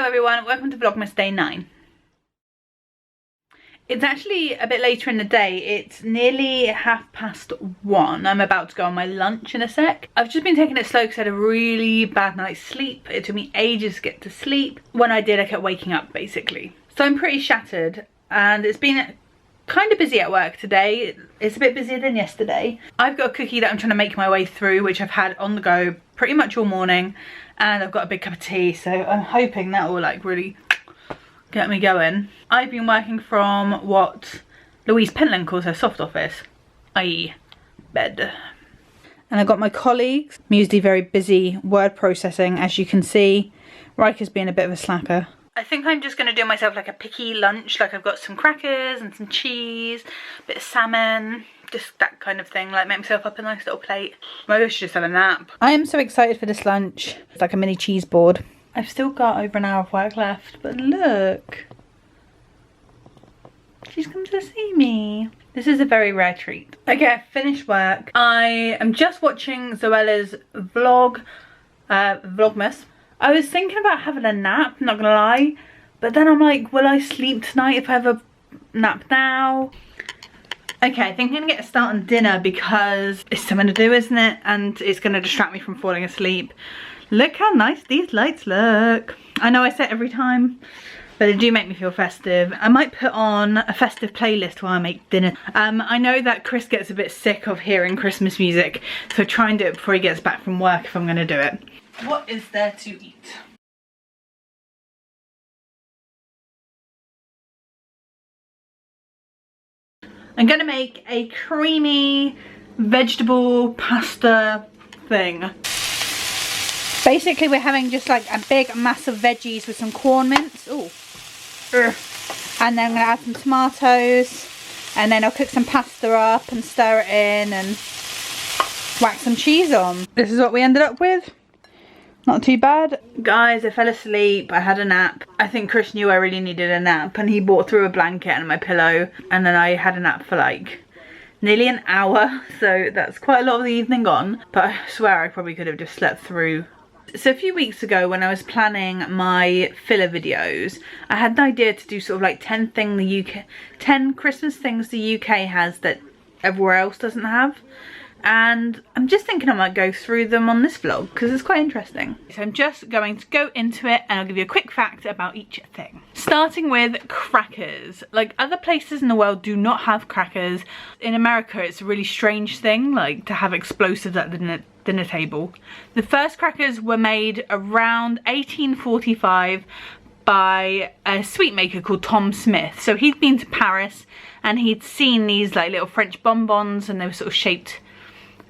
Hello everyone, welcome to Vlogmas day 9. It's actually a bit later in the day. It's nearly 1:30. I'm about to go on my lunch in a sec. I've just been taking it slow because I had a really bad night's sleep. It took me ages to get to sleep. When I did, I kept waking up basically. So I'm pretty shattered and it's been kind of busy at work today. It's a bit busier than yesterday. I've got a cookie that I'm trying to make my way through, which I've had on the go pretty much all morning, and I've got a big cup of tea, so I'm hoping that will like really get me going. I've been working from what Louise Pentland calls her soft office, i.e. bed. And I've got my colleagues. I'm usually very busy word processing, as you can see. Riker's being a bit of a slacker. I think I'm just going to do myself like a picky lunch. Like I've got some crackers and some cheese, a bit of salmon, just that kind of thing. Like make myself up a nice little plate. Maybe I should just have a nap. I am so excited for this lunch. It's like a mini cheese board. I've still got over an hour of work left, but look. She's come to see me. This is a very rare treat. Okay, I finished work. I am just watching Zoella's Vlogmas. I was thinking about having a nap, not gonna lie, but then I'm like, will I sleep tonight if I have a nap now? Okay, I think I'm gonna get a start on dinner because it's something to do, isn't it? And it's gonna distract me from falling asleep. Look how nice these lights look. I know I say it every time, but they do make me feel festive. I might put on a festive playlist while I make dinner. I know that Chris gets a bit sick of hearing Christmas music, so try and do it before he gets back from work if I'm gonna do it. What is there to eat? I'm gonna make a creamy vegetable pasta thing. Basically we're having just like a big mass of veggies with some corn mince. Ooh. And then I'm gonna add some tomatoes, and then I'll cook some pasta up and stir it in and whack some cheese on. This is what we ended up with. Not too bad. Guys, I fell asleep, I had a nap. I think Chris knew I really needed a nap and he brought through a blanket and my pillow, and then I had a nap for like nearly an hour, so that's quite a lot of the evening gone, but I swear I probably could have just slept through. So a few weeks ago when I was planning my filler videos, I had the idea to do sort of like 10 Christmas things the UK has that everywhere else doesn't have. And I'm just thinking I might go through them on this vlog because it's quite interesting. So I'm just going to go into it and I'll give you a quick fact about each thing. Starting with crackers. Like other places in the world do not have crackers. In America it's a really strange thing, like to have explosives at the dinner table. The first crackers were made around 1845 by a sweet maker called Tom Smith. So he'd been to Paris and he'd seen these like little French bonbons, and they were sort of shaped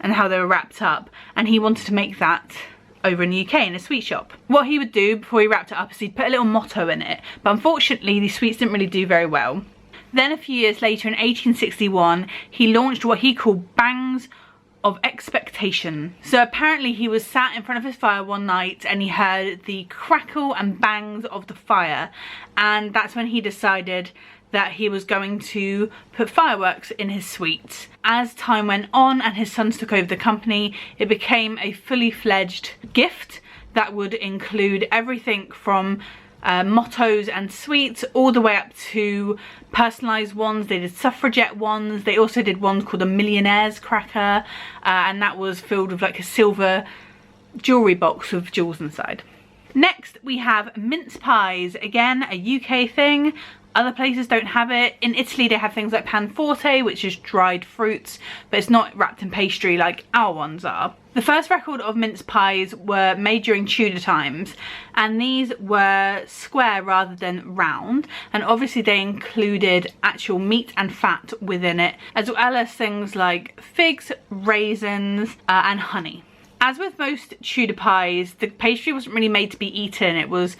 and how they were wrapped up, and he wanted to make that over in the UK in a sweet shop. What he would do before he wrapped it up is he'd put a little motto in it, but unfortunately these sweets didn't really do very well. Then a few years later in 1861 he launched what he called Bangs of Expectation. So apparently he was sat in front of his fire one night and he heard the crackle and bangs of the fire, and that's when he decided that he was going to put fireworks in his sweets. As time went on and his sons took over the company, it became a fully fledged gift that would include everything from mottos and sweets all the way up to personalised ones. They did suffragette ones. They also did one called a Millionaire's Cracker, and that was filled with like a silver jewellery box with jewels inside. Next we have mince pies, again a UK thing. Other places don't have it. In Italy they have things like pan forte, which is dried fruits, but it's not wrapped in pastry like our ones are. The first record of mince pies were made during Tudor times, and these were square rather than round, and obviously they included actual meat and fat within it, as well as things like figs, raisins, and honey. As with most Tudor pies, the pastry wasn't really made to be eaten. It was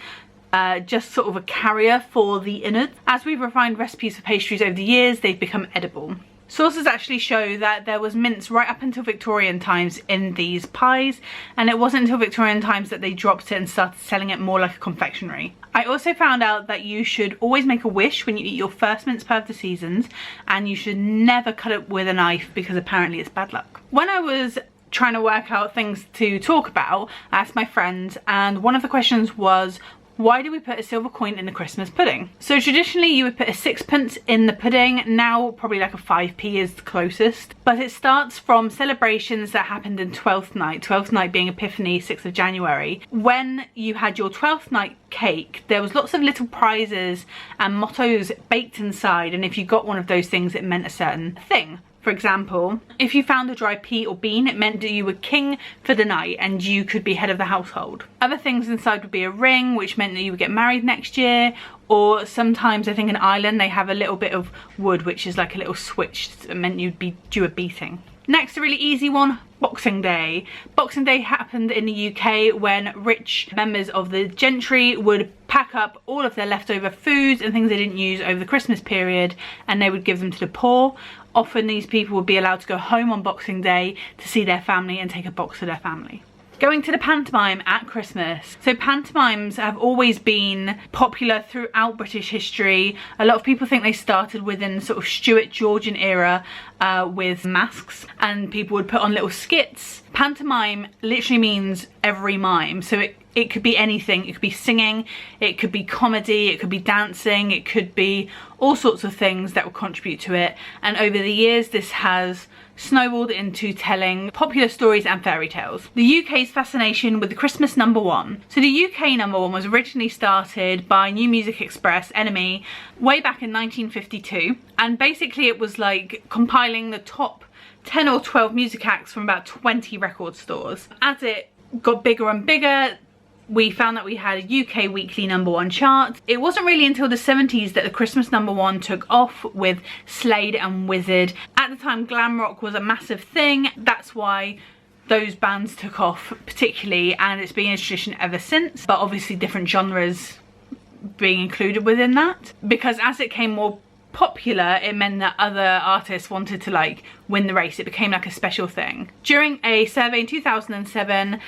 just sort of a carrier for the innards. As we've refined recipes for pastries over the years, they've become edible. Sources actually show that there was mince right up until Victorian times in these pies, and it wasn't until Victorian times that they dropped it and started selling it more like a confectionery. I also found out that you should always make a wish when you eat your first mince pie of the seasons, and you should never cut it with a knife because apparently it's bad luck. When I was trying to work out things to talk about, I asked my friends, and one of the questions was, Why do we put a silver coin in the Christmas pudding? So traditionally you would put a sixpence in the pudding. Now probably like a 5p is the closest. But it starts from celebrations that happened in 12th night being Epiphany, 6th of January. When you had your 12th night cake, there was lots of little prizes and mottos baked inside, and if you got one of those things it meant a certain thing. For example, if you found a dry pea or bean, it meant that you were king for the night and you could be head of the household. Other things inside would be a ring, which meant that you would get married next year, or sometimes I think in Ireland they have a little bit of wood, which is like a little switch that meant you'd be due a beating. Next, a really easy one, Boxing Day. Boxing Day happened in the UK when rich members of the gentry would pack up all of their leftover foods and things they didn't use over the Christmas period, and they would give them to the poor. Often these people would be allowed to go home on Boxing Day to see their family and take a box to their family. Going to the pantomime at Christmas. So pantomimes have always been popular throughout British history. A lot of people think they started within the sort of Stuart Georgian era with masks, and people would put on little skits. Pantomime literally means every mime. So it could be anything. It could be singing, it could be comedy, it could be dancing, it could be all sorts of things that will contribute to it. And over the years this has snowballed into telling popular stories and fairy tales. The UK's fascination with the Christmas number one. So the UK number one was originally started by New Music Express, NME, way back in 1952, and basically it was like compiling the top 10 or 12 music acts from about 20 record stores. As it got bigger and bigger, we found that we had a UK weekly number one chart. It wasn't really until the 70s that the Christmas number one took off with Slade and Wizard. At the time, glam rock was a massive thing. That's why those bands took off particularly, and it's been a tradition ever since, but obviously different genres being included within that. Because as it came more popular, it meant that other artists wanted to like win the race. It became like a special thing. During a survey in 2007,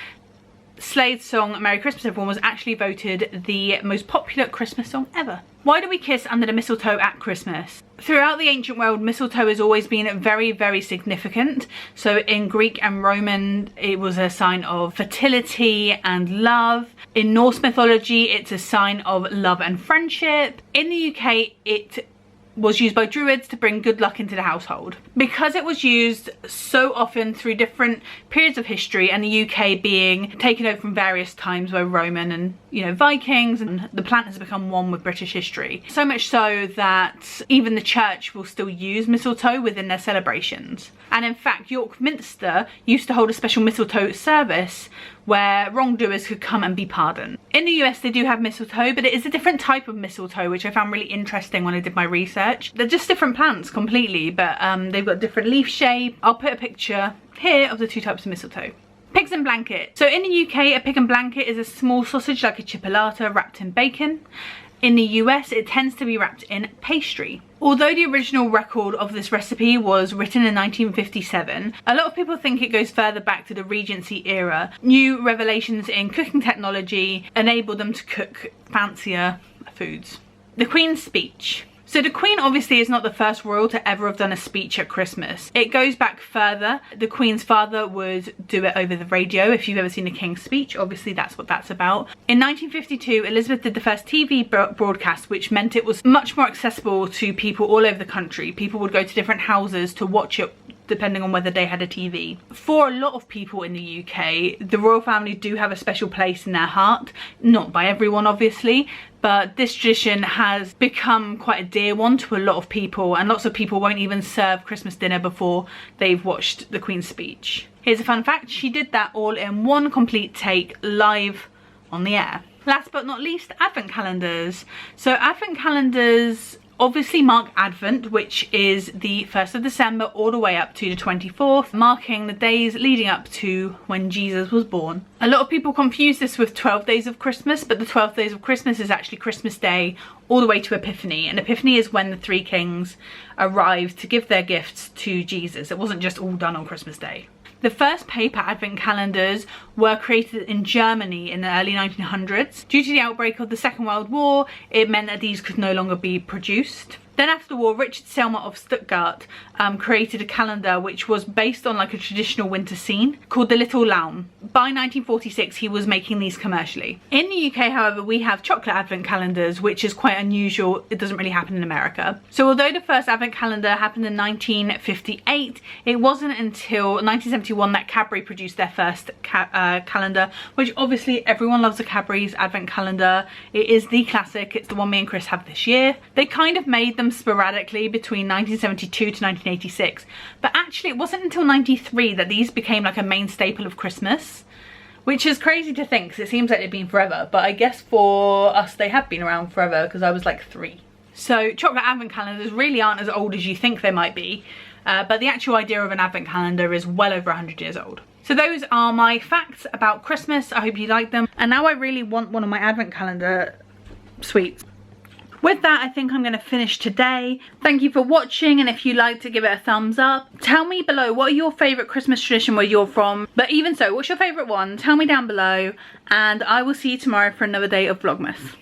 Slade's song Merry Christmas Everyone was actually voted the most popular Christmas song ever. Why do we kiss under the mistletoe at Christmas? Throughout the ancient world, mistletoe has always been very, very significant. So in Greek and Roman, it was a sign of fertility and love. In Norse mythology, it's a sign of love and friendship. In the UK, it was used by druids to bring good luck into the household. Because it was used so often through different periods of history, and the UK being taken over from various times by Roman and, you know, Vikings, and the plant has become one with British history. So much so that even the church will still use mistletoe within their celebrations. And in fact, York Minster used to hold a special mistletoe service where wrongdoers could come and be pardoned. In the US they do have mistletoe, but it is a different type of mistletoe, which I found really interesting when I did my research. They're just different plants completely, but they've got different leaf shape. I'll put a picture here of the two types of mistletoe. Pigs in blanket. So in the UK, a pig in blanket is a small sausage like a chipolata wrapped in bacon. In the US, it tends to be wrapped in pastry. Although the original record of this recipe was written in 1957, a lot of people think it goes further back to the Regency era. New revelations in cooking technology enabled them to cook fancier foods. The Queen's speech. So the Queen obviously is not the first royal to ever have done a speech at Christmas. It goes back further. The Queen's father would do it over the radio. If you've ever seen a King's speech, obviously that's what that's about. In 1952, Elizabeth did the first TV broadcast, which meant it was much more accessible to people all over the country. People would go to different houses to watch it, depending on whether they had a TV. For a lot of people in the UK, the royal family do have a special place in their heart. Not by everyone, obviously, but this tradition has become quite a dear one to a lot of people, and lots of people won't even serve Christmas dinner before they've watched the Queen's speech. Here's a fun fact: she did that all in one complete take, live on the air. Last but not least, advent calendars. So advent calendars obviously mark Advent, which is the 1st of December all the way up to the 24th, marking the days leading up to when Jesus was born. A lot of people confuse this with 12 days of Christmas, but the 12 days of Christmas is actually Christmas Day all the way to Epiphany, and Epiphany is when the three kings arrived to give their gifts to Jesus. It wasn't just all done on Christmas Day. The first paper advent calendars were created in Germany in the early 1900s. Due to the outbreak of the Second World War, it meant that these could no longer be produced. Then after the war, Richard Selmer of Stuttgart created a calendar which was based on like a traditional winter scene called the Little Lawn. By 1946 he was making these commercially. In the UK, however, we have chocolate advent calendars, which is quite unusual. It doesn't really happen in America. So although the first advent calendar happened in 1958, it wasn't until 1971 that Cadbury produced their first calendar, which obviously everyone loves a Cadbury's advent calendar. It is the classic. It's the one me and Chris have this year. They kind of made them sporadically between 1972 to 1986, but actually it wasn't until 93 that these became like a main staple of Christmas, which is crazy to think because it seems like they've been forever, but I guess for us they have been around forever because I was like 3. So chocolate advent calendars really aren't as old as you think they might be, but the actual idea of an advent calendar is well over 100 years old. So those are my facts about Christmas. I hope you like them, and now I really want one of my advent calendar sweets. With that, I think I'm going to finish today. Thank you for watching, and if you liked it, give it a thumbs up. Tell me below, what are your favourite Christmas tradition where you're from? But even so, what's your favourite one? Tell me down below, and I will see you tomorrow for another day of Vlogmas.